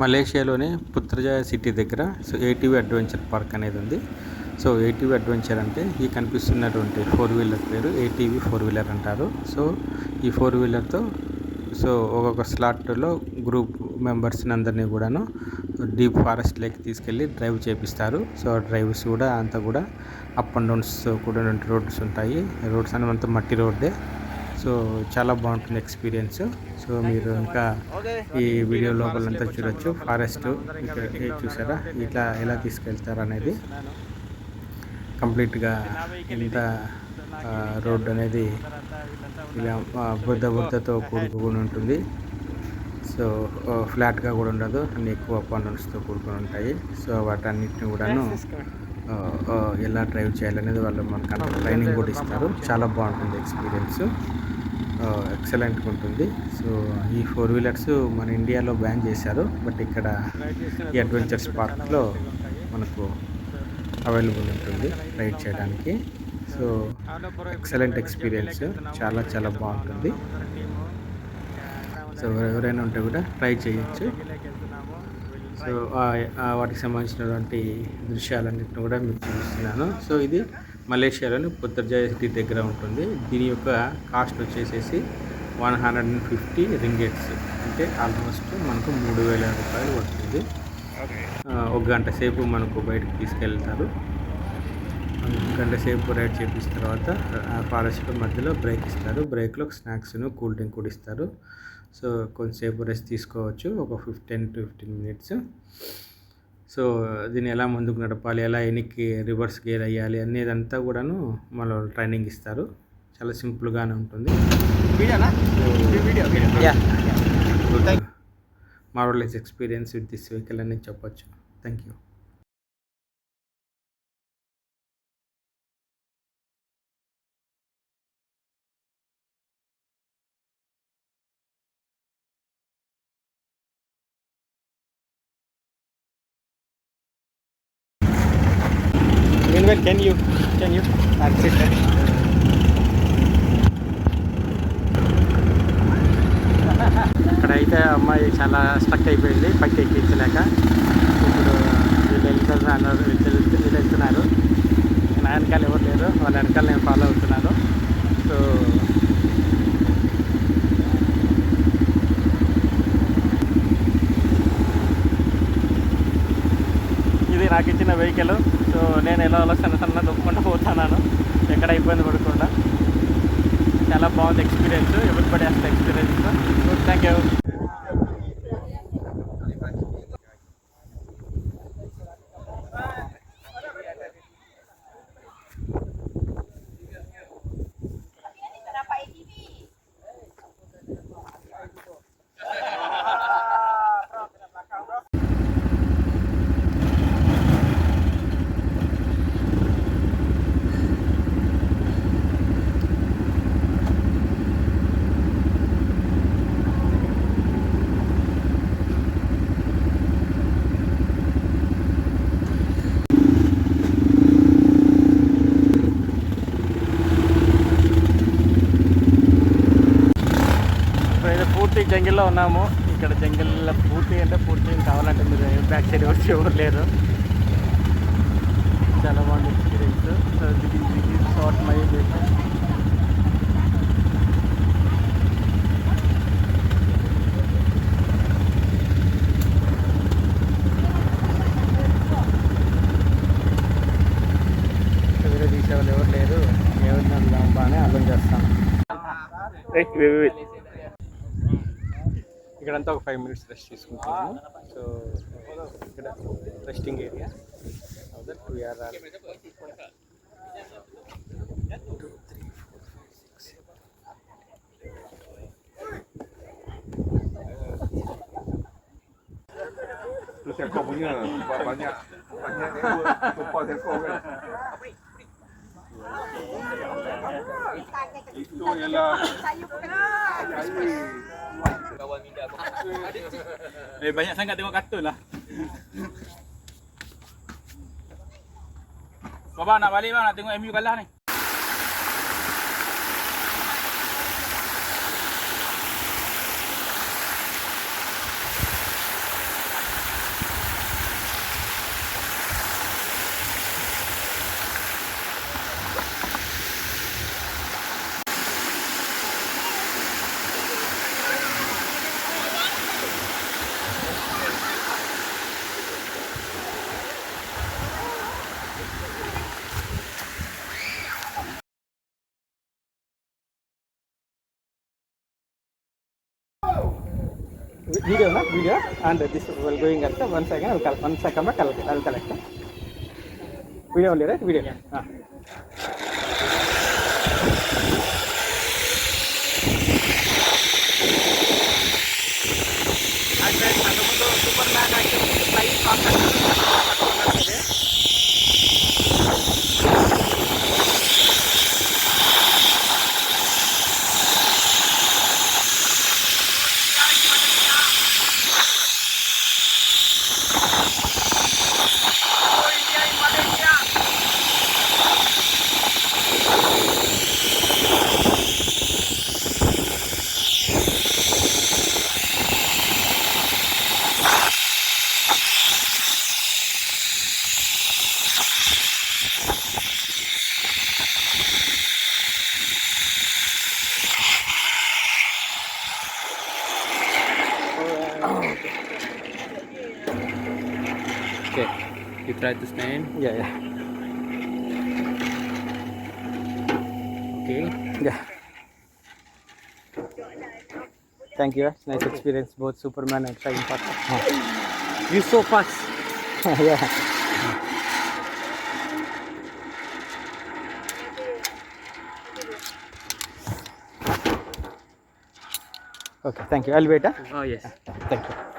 మలేషియాలోని Putrajaya city దగ్గర ATV adventure park అనేది ఉంది. సో ఏటీవీ అడ్వెంచర్ అంటే ఈ కనిపిస్తున్నటువంటి 4-వీలర్ పేరు ఏటీవీ 4-వీలర్ అంటారు. సో ఈ 4-వీలర్తో ఒక్కొక్క స్లాట్లో గ్రూప్ మెంబర్స్ని అందరినీ కూడాను డీప్ ఫారెస్ట్లోకి తీసుకెళ్ళి డ్రైవ్ చేపిస్తారు. సో డ్రైవ్స్ కూడా అంతా కూడా అప్ అండ్ డౌన్స్ కూడా రోడ్స్ ఉంటాయి. రోడ్స్ అని అంతా మట్టి రోడ్డే. సో చాలా బాగుంటుంది ఎక్స్పీరియన్స్. సో మీరు ఇంకా ఈ వీడియో లోపలంతా చూడొచ్చు. ఫారెస్ట్ ఇక్కడ చూసారా ఇట్లా ఎలా తీసుకెళ్తారు అనేది కంప్లీట్గా ఎంత రోడ్ అనేది ఇలా బుద్ధతో కూడుకుని ఉంటుంది. సో ఫ్లాట్గా కూడా ఉండదు, అన్ని ఎక్కువ అప్ అండ్ డౌన్స్తో కూడుకొని ఉంటాయి. సో వాటన్నిటిని కూడాను ఎలా డ్రైవ్ చేయాలనేది వాళ్ళు మనకు ట్రైనింగ్ కూడా ఇస్తారు. చాలా బాగుంటుంది ఎక్స్పీరియన్స్, ఎక్సలెంట్గా ఉంటుంది. సో ఈ 4-వీలర్స్ మన ఇండియాలో బ్యాన్ చేశారు, బట్ ఇక్కడ ఈ అడ్వెంచర్స్ పార్క్లో మనకు అవైలబుల్ ఉంటుంది రైడ్ చేయడానికి. సో ఎక్సలెంట్ ఎక్స్పీరియన్స్, చాలా చాలా బాగుంటుంది. సో ఎవరైనా ఉంటే కూడా ట్రై చేయొచ్చు. సో వాటికి సంబంధించినటువంటి దృశ్యాలన్నింటిని కూడా మీకు చూపిస్తున్నాను. సో ఇది మలేషియాలోని పుత్రజయ సిటీ దగ్గర ఉంటుంది. దీని యొక్క కాస్ట్ వచ్చేసేసి 150 రింగెట్స్, అంటే ఆల్మోస్ట్ మనకు 3,000 రూపాయలు పడుతుంది. 1 గంట సేపు మనకు బయటకు తీసుకెళ్తారు. 1 గంట సేపు రైడ్ చేపించిన తర్వాత ఫారెస్ట్ మధ్యలో బ్రేక్ ఇస్తారు. బ్రేక్లో స్నాక్స్ను కూల్ డ్రింక్ కూడా ఇస్తారు. సో కొంచెంసేపు రెస్ట్ తీసుకోవచ్చు, ఒక 10 to 15 మినిట్స్. సో దీన్ని ఎలా ముందుకు నడపాలి, ఎలా ఎన్నికి రివర్స్ గేర్ అయ్యాలి అనేదంతా కూడాను మన ట్రైనింగ్ ఇస్తారు. చాలా సింపుల్గానే ఉంటుంది. Marvellous experience with this vehicle అని చెప్పొచ్చు. Thank you. Can you that's it. ఇక్కడైతే అమ్మాయి చాలా స్ట్రక్ అయిపోయింది పైకి ఎక్కించలేక. ఇప్పుడు వీళ్ళు వెళ్తున్నారు. నా వెనకాల ఎవరు లేరు, వాళ్ళ వెనకాల నేను ఫాలో అవుతున్నాను. సో ఇది నాకు ఇచ్చిన వెహికల్. సో నేను ఎలా సన్న దొప్పుకుంటూ పోతున్నాను, ఎక్కడ ఇబ్బంది పడకుండా. చాలా బాగుంది ఎక్స్పీరియన్స్. ఎవరిబడి అసలు ఎక్స్పీరియన్స్. Good, thank you. జంగిల్లో ఉన్నాము. ఇక్కడ జంగిల్లో పూర్తి అంటే పూర్తి కావాలంటే మీరు బ్యాక్ సైడ్ ఎవరు లేరు. చాలా బాగుంది experience. So this short my vehicle. వేరే తీసేవాళ్ళు ఎవరు లేరు, ఎవరిని బాగానే అర్థం చేస్తాను. ఇక్కడంతా ఒక 5 minutes రెస్ట్ తీసుకుంటున్నాము. సో ఇక్కడ resting area. Terus ekor punya banyak tumpah ekor kan. Itu ialah kawan minda. Banyak sangat tengok kartun lah. Kau bang nak balik bang, nak tengok MU kalah ni. video, na video, and this will going at 1 second. I'll 1 second, I'll collect. Video only, right? Video. Yeah. Okay, you try to stand. Yeah. Okay. Yeah. Thank you. It's nice experience, both Superman and Shine Park. You so fast. Yeah. Okay, thank you. I'll wait. Oh yes. Thank you.